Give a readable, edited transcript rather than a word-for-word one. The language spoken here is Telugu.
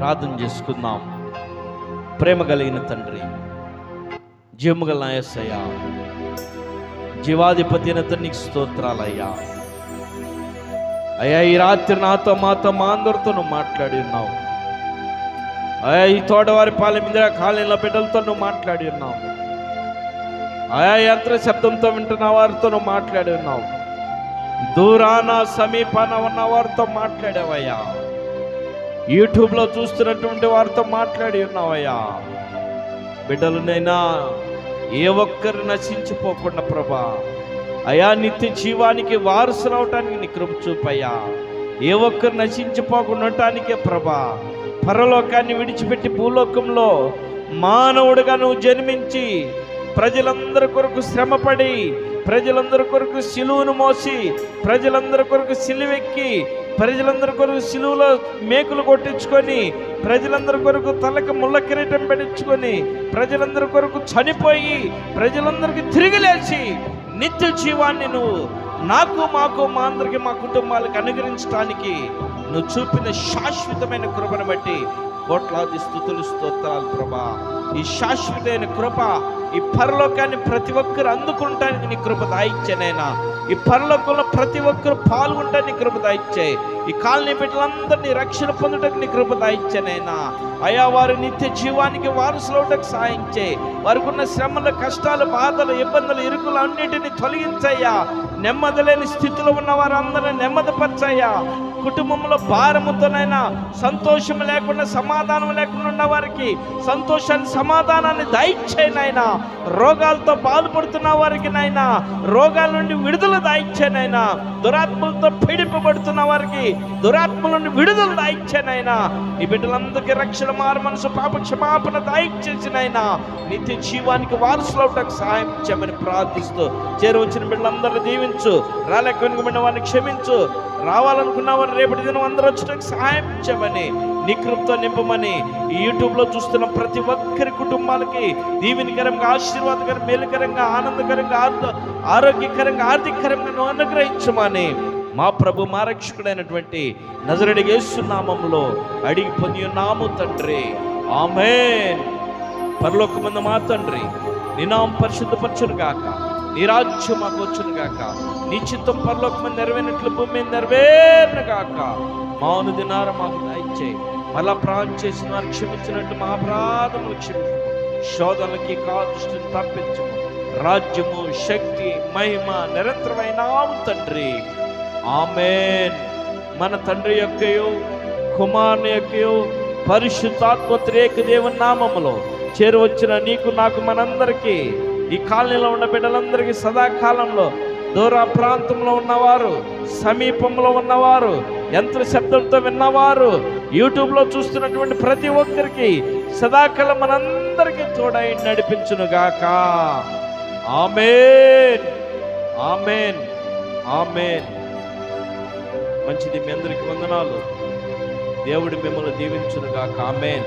ప్రార్థన చేసుకుందాం. ప్రేమ కలిగిన తండ్రి, జీవము గల యేసయ్య, జీవాధిపతి అయిన నీకు స్తోత్రాలయ్యా. అయ్యా, ఈ రాత్రి నాతో మా అందరితో నువ్వు మాట్లాడి ఉన్నావు. అయ్యా, ఈ తోటవారి పాలెం మీద కాలనీల బిడ్డలతో నువ్వు మాట్లాడి ఉన్నావు. ఆయా యంత్ర శబ్దంతో వింటున్న వారితో నువ్వు మాట్లాడి ఉన్నావు. దూరాన సమీపాన ఉన్న వారితో మాట్లాడావయ్యా. యూట్యూబ్లో చూస్తున్నటువంటి వారితో మాట్లాడి ఉన్నావయ్యా. బిడ్డలనైనా ఏ ఒక్కరు నశించిపోకుండా ప్రభా, అయా నిత్య జీవానికి వారసులు అవటానికి నీ కృప చూపయ్యా. ఏ ఒక్కరు నశించిపోకుండా ఉండటానికే ప్రభా, పరలోకాన్ని విడిచిపెట్టి భూలోకంలో మానవుడిగా నువ్వు జన్మించి ప్రజలందరి కొరకు శ్రమపడి, ప్రజలందరి కొరకు సిలువను మోసి, ప్రజలందరి కొరకు సిలువెక్కి, ప్రజలందరి కొరకు సిలువలో మేకులు కొట్టించుకొని, ప్రజలందరి కొరకు తలకు ముళ్ళ కిరీటం పెట్టించుకొని, ప్రజలందరి కొరకు చనిపోయి, ప్రజలందరికీ తిరిగి లేచి నిత్య జీవాన్ని నువ్వు నాకు, మాకు, మా అందరికి, మా కుటుంబాలకు అనుగ్రహించడానికి నువ్వు చూపిన శాశ్వతమైన కృపను బట్టి కోట్లాది స్తుతులు స్తోత్రాలు ప్రభా. ఈ శాశ్వతమైన కృప, ఈ పరలోకాన్ని ప్రతి ఒక్కరు అందుకుంటానికి నీ కృప దాయిచ్చానైనా. ఈ పరలోకంలో ప్రతి ఒక్కరు పాల్గొంటానికి నీ కృప దాయిచ్చాయి. ఈ కాలనీ బిడ్డలందరినీ రక్షణ పొందుటకు నీ కృప దాయిచ్చానైనా. అయా, వారి నిత్య జీవానికి వారసులవటకు సాయం చేయి. వారికి ఉన్న శ్రమలు, కష్టాలు, బాధలు, ఇబ్బందులు, ఇరుకులు అన్నిటినీ తొలగించయ్యా. నెమ్మది లేని స్థితిలో ఉన్న వారందరినీ నెమ్మదిపరచయ్యా. కుటుంబంలో భారముతోనైనా, సంతోషం లేకుండా, సమాధానం లేకుండా ఉన్న వారికి సంతోషాన్ని, సమాధానాన్ని దయచేయనైనా. రోగాలతో బాధపడుతున్న వారికి నైనా రోగాల నుండి విడుదల దాయిచ్చానైనా. దురాత్మలతో పీడింపబడుతున్న వారికి దురాత్మల నుండి విడుదల దాయిచ్చానైనా. ఈ బిడ్డలందరికీ రక్షణ, మారు మనసు, పాప క్షమాపణ దాయిచ్చేసినైనా. నిత్య జీవానికి వారసులవటకు సహాయం చేయమని ప్రార్థిస్తూ చేరవచ్చిన బిడ్డలందరినీ దీవించు. రాలేకపోయిన వారిని క్షమించు. రావాలనుకున్న వారు రేపటి దినం అందరూ వచ్చేటకు సహాయం చేయమని, నీ కృపతో నింపమని, ఈ యూట్యూబ్లో చూస్తున్న ప్రతి ఒక్కరి కుటుంబాలకి దీవెనకరంగా, ఆశీర్వాదకరంగా, మేలుకరంగా, ఆనందకరంగా, ఆరోగ్యకరంగా, ఆర్థికకరంగా నువ్వు అనుగ్రహించమని మా ప్రభు, మా రక్షకుడైనటువంటి నజరేయుడైన యేసు నామములో అడిగి పొంది ఉన్నాము తండ్రి. ఆమేన్. పరలోకమందు మా తండ్రి, నీ నామం పరిశుద్ధపరచును గాక, నీ రాజ్యం మాకు వచ్చును గాక, నీ చిత్తం పరలోకమందు నెరవేరినట్లు భూమి మీద నెరవేరును గాక. మా అనుదినాహారం మాకు దయచేయి. మళ్ళా ప్రాణం చేసిన వారు క్షమించినట్టు మా అపరాధములు క్షమించు. శోధనలకి కాదుష్టిని తప్పించు. రాజ్యము, శక్తి, మహిమ నిరంతరమైనావు తండ్రి. ఆమేన్. మన తండ్రి యొక్కయు, కుమారుని యొక్కయు, పరిశుద్ధాత్మ త్రియేక దేవుని నామములో చేరువచ్చిన నీకు, నాకు, మనందరికీ, ఈ కాలనీలో ఉన్న బిడ్డలందరికీ సదాకాలంలో, దూర ప్రాంతంలో ఉన్నవారు, సమీపంలో ఉన్నవారు, యంత్ర శబ్దంతో విన్నవారు, యూట్యూబ్లో చూస్తున్నటువంటి ప్రతి ఒక్కరికి సదాకాలం మనందరికీ తోడై నడిపించునుగాక. ఆమేన్, ఆమేన్, ఆమేన్. మంచిది. మీ అందరికి వందనాలు. దేవుడు మిమ్మల్ని దీవించునుగాక. ఆమేన్.